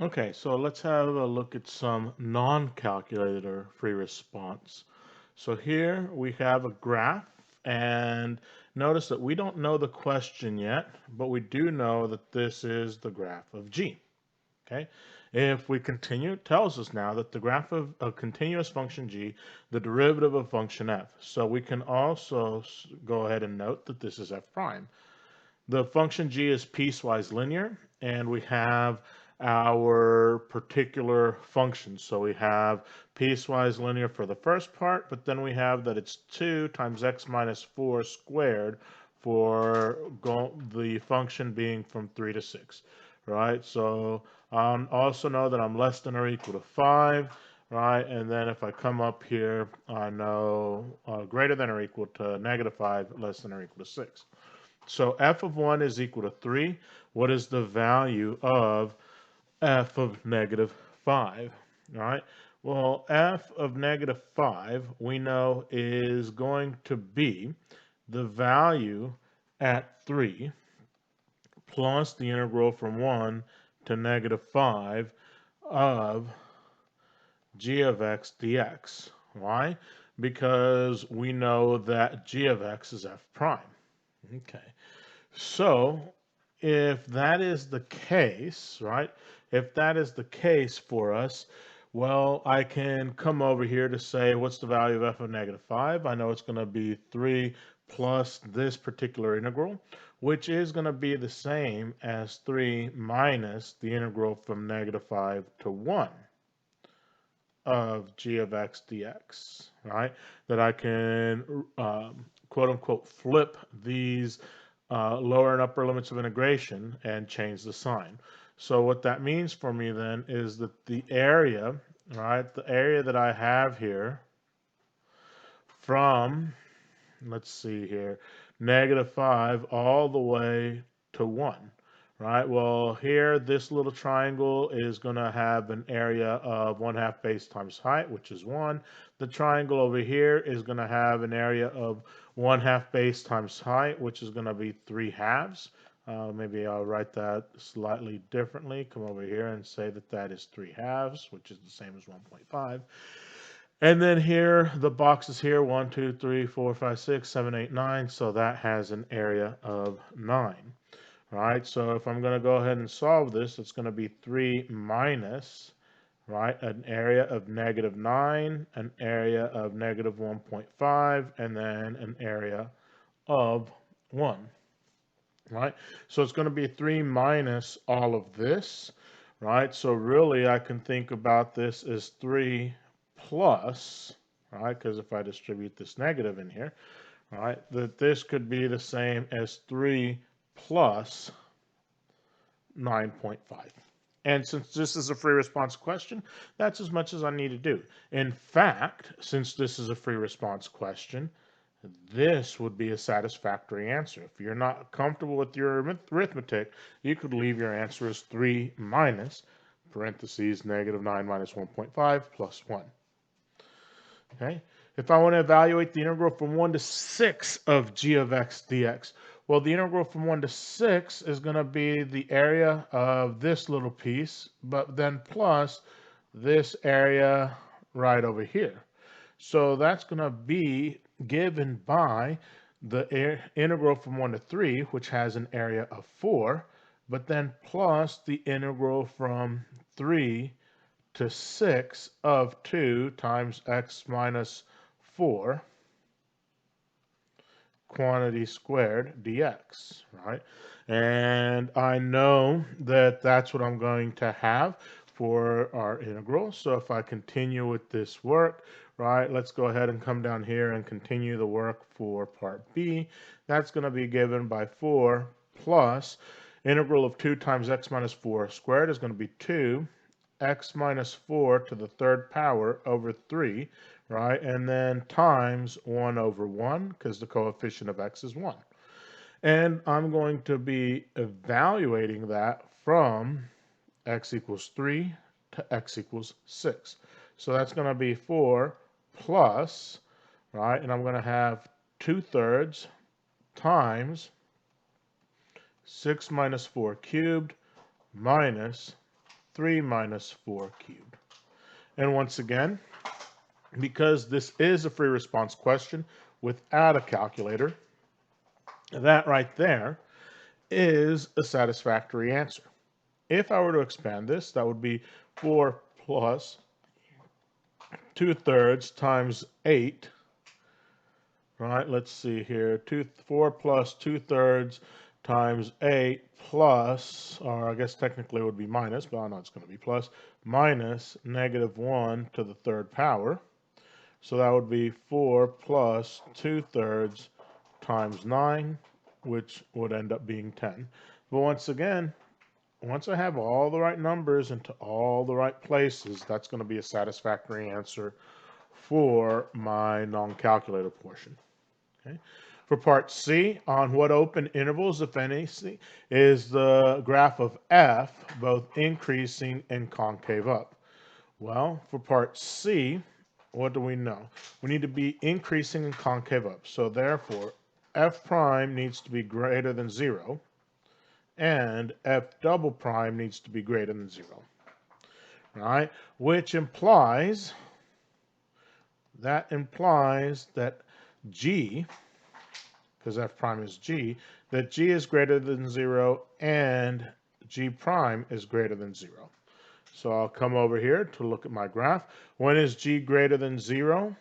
Okay, so let's have a look at some non-calculator free response. So here we have a graph, and notice that we don't know the question yet, but we do know that this is the graph of G. Okay, if we continue, it tells us now that the graph of a continuous function G, the derivative of function f. So we can also go ahead and note that this is f prime. The function G is piecewise linear, and we have our particular functions. So we have piecewise linear for the first part, but then we have that it's 2 times x minus 4 squared for the function being from 3 to 6, right? So also know that I'm less than or equal to 5, right? And then if I come up here, I know greater than or equal to negative 5, less than or equal to 6. So f of 1 is equal to 3. What is the value of f of negative 5? All right. Well, f of negative 5, we know, is going to be the value at 3 plus the integral from 1 to negative 5 of g of x dx. Why? Because we know that g of x is f prime. Okay. So if that is the case, right? If that is the case for us, well, I can come over here to say, what's the value of f of negative 5? I know it's going to be 3 plus this particular integral, which is going to be the same as 3 minus the integral from negative 5 to 1 of g of x dx, right? That I can quote unquote flip these lower and upper limits of integration and change the sign. So what that means for me then is that the area, right, the area that I have here from, let's see here, negative 5 all the way to 1, right? Well, here, this little triangle is going to have an area of 1/2 base times height, which is 1. The triangle over here is going to have an area of 1/2 base times height, which is going to be 3/2. Maybe I'll write that slightly differently. Come over here and say that that is 3/2, which is the same as 1.5. And then here, the boxes here, 1, 2, 3, 4, 5, 6, 7, 8, 9. So that has an area of 9. All right, so if I'm going to go ahead and solve this, it's going to be 3 minus, right, an area of negative 9, an area of negative 1.5, and then an area of 1. Right, so it's going to be 3 minus all of this, right? So really, I can think about this as 3 plus, right? Because if I distribute this negative in here, right, that this could be the same as 3 plus 9.5. And since this is a free response question, that's as much as I need to do. In fact, since this is a free response question, this would be a satisfactory answer. If you're not comfortable with your arithmetic, you could leave your answer as 3 minus, parentheses, negative 9 minus 1.5 plus 1. Okay. If I want to evaluate the integral from 1 to 6 of g of x dx, well, the integral from 1 to 6 is going to be the area of this little piece, but then plus this area right over here. So that's going to be given by the integral from 1 to 3, which has an area of 4, but then plus the integral from 3 to 6 of 2 times x minus 4 quantity squared dx, right? And I know that that's what I'm going to have for our integral. So if I continue with this work, right, let's go ahead and come down here and continue the work for part B. That's going to be given by 4 plus integral of 2 times x minus 4 squared is going to be 2 x minus 4 to the third power over 3, right? And then times 1 over 1, because the coefficient of x is 1. And I'm going to be evaluating that from x equals 3 to x equals 6. So that's going to be 4 plus, right? And I'm going to have 2/3 times 6 minus 4 cubed minus 3 minus 4 cubed. And once again, because this is a free response question without a calculator, that right there is a satisfactory answer. If I were to expand this, that would be 4 plus 2/3 times 8. Right, let's see here. 4 plus 2/3 times 8 plus, or I guess technically it would be minus, but I know it's going to be plus, minus -1 to the third power. So that would be 4 plus 2/3 times 9, which would end up being 10. But once again, once I have all the right numbers into all the right places, that's going to be a satisfactory answer for my non-calculator portion. Okay. For part C, on what open intervals, if any, is the graph of f both increasing and concave up? Well, for part C, what do we know? We need to be increasing and concave up. So therefore, f prime needs to be greater than 0, and f double prime needs to be greater than 0. Right? Which implies that g, because f prime is g, that g is greater than 0 and g prime is greater than 0. So I'll come over here to look at my graph. When is g greater than 0?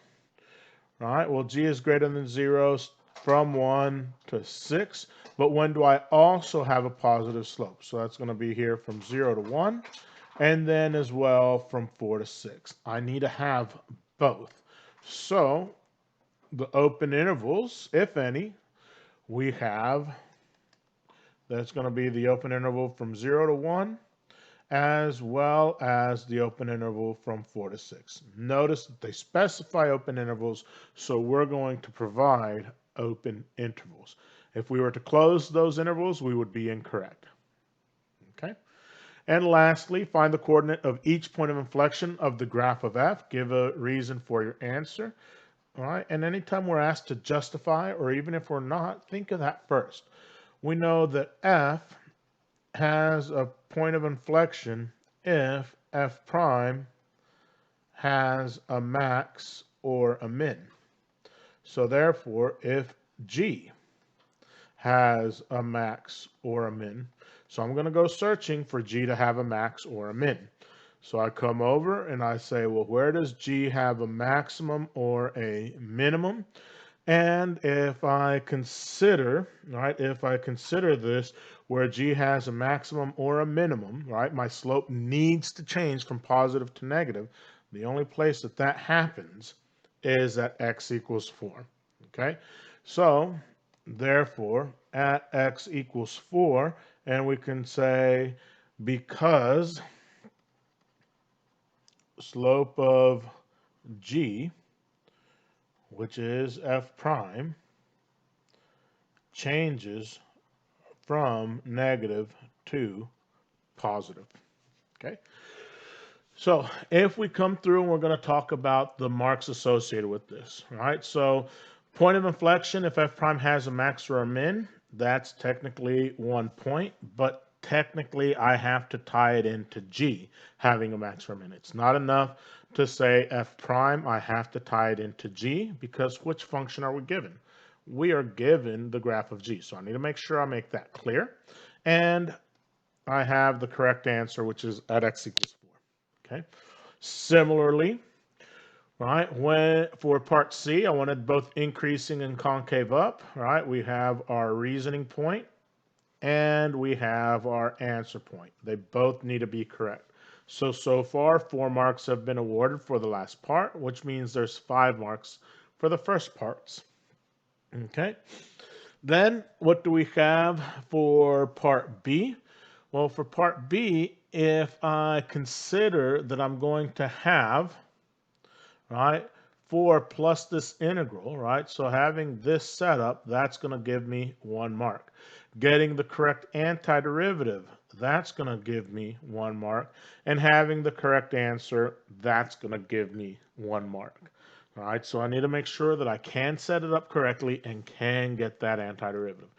All right, well, g is greater than 0 from 1 to 6. But when do I also have a positive slope? So that's going to be here from 0 to 1, and then as well from 4 to 6. I need to have both. So the open intervals, if any, we have, that's going to be the open interval from 0 to 1, as well as the open interval from 4 to 6. Notice that they specify open intervals, so we're going to provide open intervals. If we were to close those intervals, we would be incorrect. Okay. And lastly, find the coordinate of each point of inflection of the graph of f. Give a reason for your answer. All right, and anytime we're asked to justify, or even if we're not, think of that first. We know that f has a point of inflection if f prime has a max or a min. So therefore, if g has a max or a min, so I'm going to go searching for g to have a max or a min. So I come over and I say, well, where does g have a maximum or a minimum? And if I consider, right, this where g has a maximum or a minimum, right, my slope needs to change from positive to negative. The only place that that happens is at x equals 4. Okay, so therefore at x equals 4, and we can say because slope of g, which is f prime, changes from negative to positive. Okay. So if we come through and we're going to talk about the marks associated with this, right? So point of inflection, if f prime has a max or a min, that's technically 1 point, but technically I have to tie it into g having a max or a min. It's not enough to say f prime, I have to tie it into g, because which function are we given? We are given the graph of g. So I need to make sure I make that clear. And I have the correct answer, which is at x equals 4. Okay. Similarly, right, when for part C, I wanted both increasing and concave up. Right, we have our reasoning point and we have our answer point. They both need to be correct. So far, 4 marks have been awarded for the last part, which means there's 5 marks for the first parts. Okay. Then what do we have for part B? Well, for part B, if I consider that I'm going to have, right, 4 plus this integral, right? So having this setup, that's going to give me 1 mark. Getting the correct antiderivative, that's going to give me 1 mark. And having the correct answer, that's going to give me 1 mark. All right, so I need to make sure that I can set it up correctly and can get that antiderivative.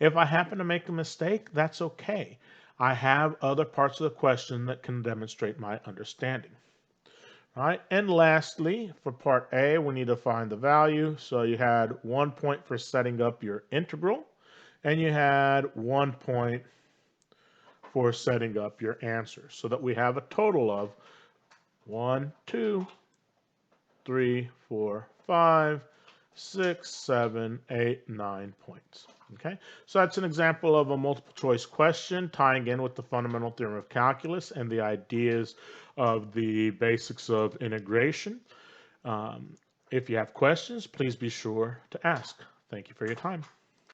If I happen to make a mistake, that's okay. I have other parts of the question that can demonstrate my understanding. All right, and lastly, for part A, we need to find the value. So you had 1 point for setting up your integral, and you had 1 point for setting up your answer, so that we have a total of 1, 2, 3, 4, 5, 6, 7, 8, 9 points. Okay, so that's an example of a multiple choice question tying in with the fundamental theorem of calculus and the ideas of the basics of integration. If you have questions, please be sure to ask. Thank you for your time.